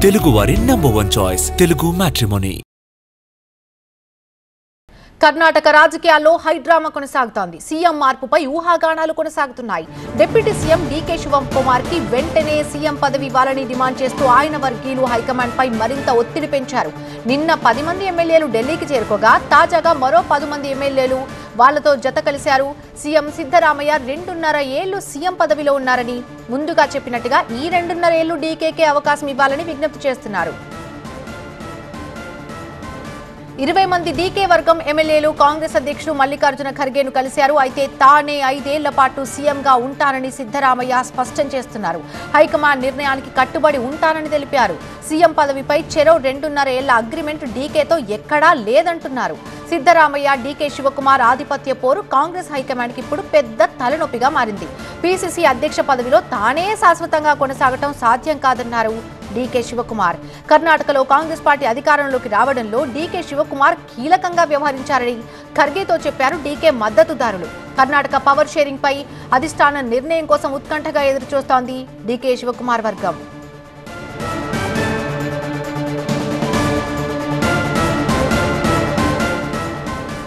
తెలుగువారి #1 choice Telugu matrimony. Karnataka రాజకీయాల్లో high drama కొనసాగుతోంది. సీఎం మార్పుపై ఊహాగానాలు కొనసాగుతున్నాయి. డిప్యూటీ సీఎం డీకే శివకుమార్ కి వెంటనే సీఎం పదవి ఇవ్వాలని డిమాండ్ చేస్తూ ఆయన వర్గీయులు హైకమాండ్ పై మరింత ఒత్తిడి పెంచారు. నిన్న 10 మంది ఎమ్మెల్యేలు ఢిల్లీకి చేరుకోగా తాజాగా మరో 10 మంది ఎమ్మెల్యేలు వాళ్లతో జత కలిశారు. సీఎం సిద్ధరామయ్య 2.5 ఏళ్లు సీఎం పదవిలో ఉన్నారని ముందుగా చెప్పినట్టుగా ఈ 2.5 ఏళ్లు డీకేకే అవకాశం ఇవ్వాలని విజ్ఞప్తి చేస్తున్నారు. 20 మంది డీకే వర్గం ఎమ్మెల్యేలు కాంగ్రెస్ అధ్యక్షుడు మల్లికార్జున ఖర్గేను కలిశారు. అయితే తానే 5 ఏళ్ల పాటు సీఎంగా ఉంటానని సిద్ధరామయ్య స్పష్టం చేస్తున్నారు. హైకమాండ్ నిర్ణయానికి కట్టుబడి ఉంటానని తెలిపారు. సీఎం పదవిపై చెరో 2.5 ఏళ్ల అగ్రిమెంట్ డీకేతో ఎక్కడా లేదంటున్నారు. సిద్ధరామయ్య డీకే శివకుమార్ ఆధిపత్య పోరు కాంగ్రెస్ హైకమాండ్కి ఇప్పుడు పెద్ద తలనొప్పిగా మారింది. పీసీసీ అధ్యక్ష పదవిలో తానే శాశ్వతంగా కొనసాగటం సాధ్యం కాదన్నారు డీకే శివకుమార్. కర్ణాటకలో కాంగ్రెస్ పార్టీ అధికారంలోకి రావడంలో డీకే శివకుమార్ కీలకంగా వ్యవహరించారని ఖర్గేతో చెప్పారు డీకే మద్దతుదారులు. కర్ణాటక పవర్ షేరింగ్ పై అధిష్టానం నిర్ణయం కోసం ఉత్కంఠగా ఎదురుచూస్తోంది డీకే శివకుమార్ వర్గం.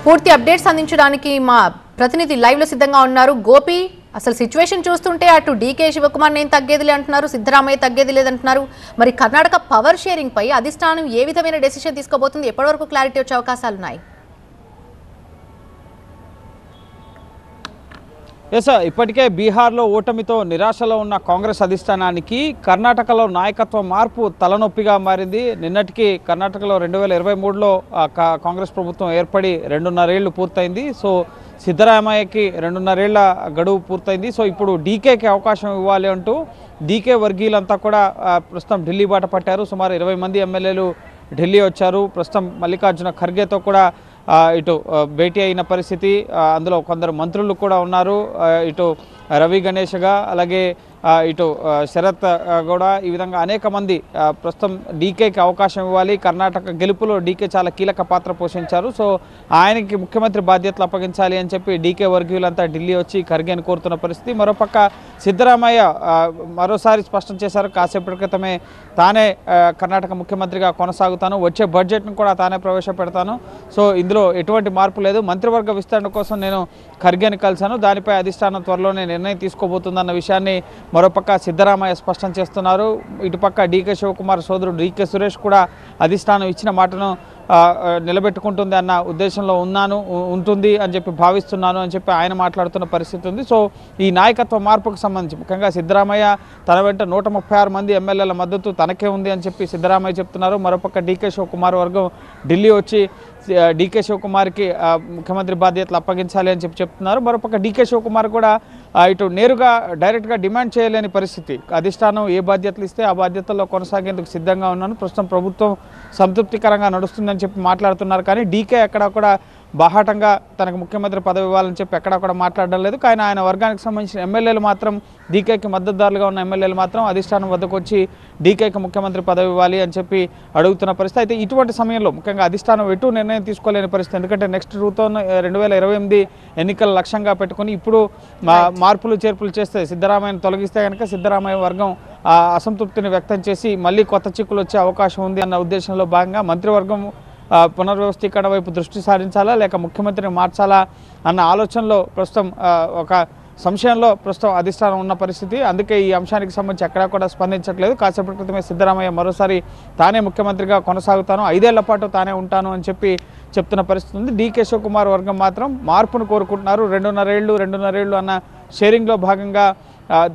పూర్తి అప్డేట్స్ అందించడానికి మా ప్రతినిధి లైవ్ లో సిద్ధంగా ఉన్నారు. గోపి, అసలు సిచ్యువేషన్ చూస్తుంటే అటు డీకే శివకుమార్ నేను తగ్గేదిలే అంటున్నారు, సిద్ధరామయ్య తగ్గేది లేదంటున్నారు. మరి కర్ణాటక పవర్ షేరింగ్ పై అధిష్టానం ఏ విధమైన డెసిషన్ తీసుకోబోతుంది? ఎప్పటివరకు క్లారిటీ వచ్చే అవకాశాలున్నాయి? ఇప్పటికే బీహార్లో ఓటమితో నిరాశలో ఉన్న కాంగ్రెస్ అధిష్టానానికి కర్ణాటకలో నాయకత్వ మార్పు తలనొప్పిగా మారింది. నిన్నటికి కర్ణాటకలో 2023లో కాంగ్రెస్ ప్రభుత్వం ఏర్పడి 2.5 ఏళ్లు పూర్తయింది. సో సిద్ధరామయ్యకి 2.5 ఏళ్ల గడువు పూర్తయింది. సో ఇప్పుడు డీకేకి అవకాశం ఇవ్వాలి అంటూ డీకే వర్గీయులంతా కూడా ప్రస్తుతం ఢిల్లీ బాట పట్టారు. సుమారు 20 మంది ఎమ్మెల్యేలు ఢిల్లీ వచ్చారు. ప్రస్తుతం మల్లికార్జున ఖర్గేతో కూడా ఇటు భేటీ అయిన పరిస్థితి. అందులో కొందరు మంత్రులు కూడా ఉన్నారు. ఇటు రవి గణేష్గా, అలాగే ఇటు శరత్ కూడా, ఈ విధంగా అనేక మంది ప్రస్తుతం డీకేకి అవకాశం ఇవ్వాలి. కర్ణాటక గెలుపులో డీకే చాలా కీలక పాత్ర పోషించారు. సో ఆయనకి ముఖ్యమంత్రి బాధ్యతలు అప్పగించాలి అని చెప్పి డీకే వర్గీయులంతా ఢిల్లీ వచ్చి ఖర్గేని కోరుతున్న పరిస్థితి. మరోపక్క సిద్ధరామయ్య మరోసారి స్పష్టం చేశారు, కాసేపటి క్రితమే తానే కర్ణాటక ముఖ్యమంత్రిగా కొనసాగుతాను, వచ్చే బడ్జెట్ను కూడా తానే ప్రవేశపెడతాను, సో ఇందులో ఎటువంటి మార్పు లేదు, మంత్రివర్గ విస్తరణ కోసం నేను ఖర్గేని కలిశాను, దానిపై అధిష్టానం త్వరలోనే నిర్ణయం తీసుకోబోతుందన్న విషయాన్ని మరోపక్క సిద్ధరామయ్య స్పష్టం చేస్తున్నారు. ఇటుపక్క డీకే శివకుమార్ సోదరుడు డీకే సురేష్ కూడా అధిష్టానం ఇచ్చిన మాటను నిలబెట్టుకుంటుంది అన్న ఉద్దేశంలో ఉంటుంది అని చెప్పి భావిస్తున్నాను అని చెప్పి ఆయన మాట్లాడుతున్న పరిస్థితి ఉంది. సో ఈ నాయకత్వ మార్పుకు సంబంధించి ముఖ్యంగా సిద్ధరామయ్య తన వెంట 136 మంది ఎమ్మెల్యేల మద్దతు తనకే ఉంది అని చెప్పి సిద్ధరామయ్య చెప్తున్నారు. మరోపక్క డీకే శివకుమార్ వర్గం ఢిల్లీ వచ్చి డీకే శివకుమార్కి ముఖ్యమంత్రి బాధ్యతలు అప్పగించాలి అని చెప్తున్నారు. మరోపక్క డీకే శివకుమార్ కూడా ఇటు నేరుగా డైరెక్ట్గా డిమాండ్ చేయలేని పరిస్థితి. అధిష్టానం ఏ బాధ్యతలు ఇస్తే ఆ బాధ్యతల్లో కొనసాగేందుకు సిద్ధంగా ఉన్నాను, ప్రస్తుతం ప్రభుత్వం సంతృప్తికరంగా నడుస్తుందని చెప్పి మాట్లాడుతున్నారు. కానీ డీకే ఎక్కడా కూడా బాహాటంగా తనకు ముఖ్యమంత్రి పదవి ఇవ్వాలని చెప్పి ఎక్కడా కూడా మాట్లాడడం లేదు. కానీ ఆయన వర్గానికి సంబంధించిన ఎమ్మెల్యేలు మాత్రం, డీకేకి మద్దతుదారులుగా ఉన్న ఎమ్మెల్యేలు మాత్రం అధిష్టానం వద్దకు వచ్చి డీకేకి ముఖ్యమంత్రి పదవి ఇవ్వాలి అని చెప్పి అడుగుతున్న పరిస్థితి. అయితే ఇటువంటి సమయంలో ముఖ్యంగా అధిష్టానం ఎటు నిర్ణయం తీసుకోలేని పరిస్థితి. ఎందుకంటే నెక్స్ట్ 2028 ఎన్నికల లక్ష్యంగా పెట్టుకుని ఇప్పుడు మార్పులు చేర్పులు చేస్తే, సిద్ధరామయ్యను తొలగిస్తే కనుక సిద్ధరామయ్య వర్గం అసంతృప్తిని వ్యక్తం చేసి మళ్ళీ కొత్త చిక్కులు వచ్చే అవకాశం ఉంది అన్న ఉద్దేశంలో భాగంగా మంత్రివర్గం పునర్వ్యవస్థీకరణ వైపు దృష్టి సారించాలా లేక ముఖ్యమంత్రిని మార్చాలా అన్న ఆలోచనలో ప్రస్తుతం ఒక సంశయంలో ప్రస్తుతం అధిష్టానం ఉన్న పరిస్థితి. అందుకే ఈ అంశానికి సంబంధించి ఎక్కడా కూడా స్పందించట్లేదు. కాసేపటి క్రితమే సిద్ధరామయ్య మరోసారి తానే ముఖ్యమంత్రిగా కొనసాగుతాను, 5 ఏళ్ల పాటు తానే ఉంటాను అని చెప్పి చెప్తున్న పరిస్థితి ఉంది. డీకే శివకుమార్ వర్గం మాత్రం మార్పును కోరుకుంటున్నారు. 2.5 ఏళ్లు అన్న షేరింగ్లో భాగంగా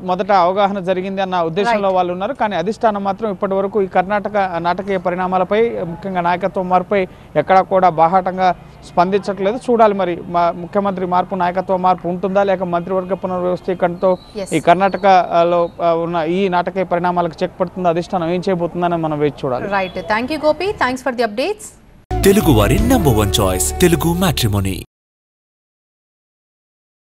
మొదట అవగాహన జరిగింది అన్న ఉద్దేశంలో వాళ్ళు ఉన్నారు. కానీ అధిష్టానం మాత్రం ఇప్పటి వరకు ఈ కర్ణాటక నాటకీయ పరిణామాలపై, ముఖ్యంగా నాయకత్వం మార్పుపై ఎక్కడా కూడా బాహాటంగా స్పందించట్లేదు. చూడాలి మరి ముఖ్యమంత్రి మార్పు, నాయకత్వ మార్పు ఉంటుందా లేక మంత్రివర్గ పునర్వ్యవస్థీకరణతో ఈ కర్ణాటకలో ఉన్న ఈ నాటకీయ పరిణామాలకు చెక్ పడుతుందా, అధిష్టానం ఏం చేయబోతుందని మనం వేచి చూడాలి. Right, thank you Gopi, thanks for the updates. తెలుగువారి #1 చాయిస్ తెలుగు మ్యాట్రిమోనీ.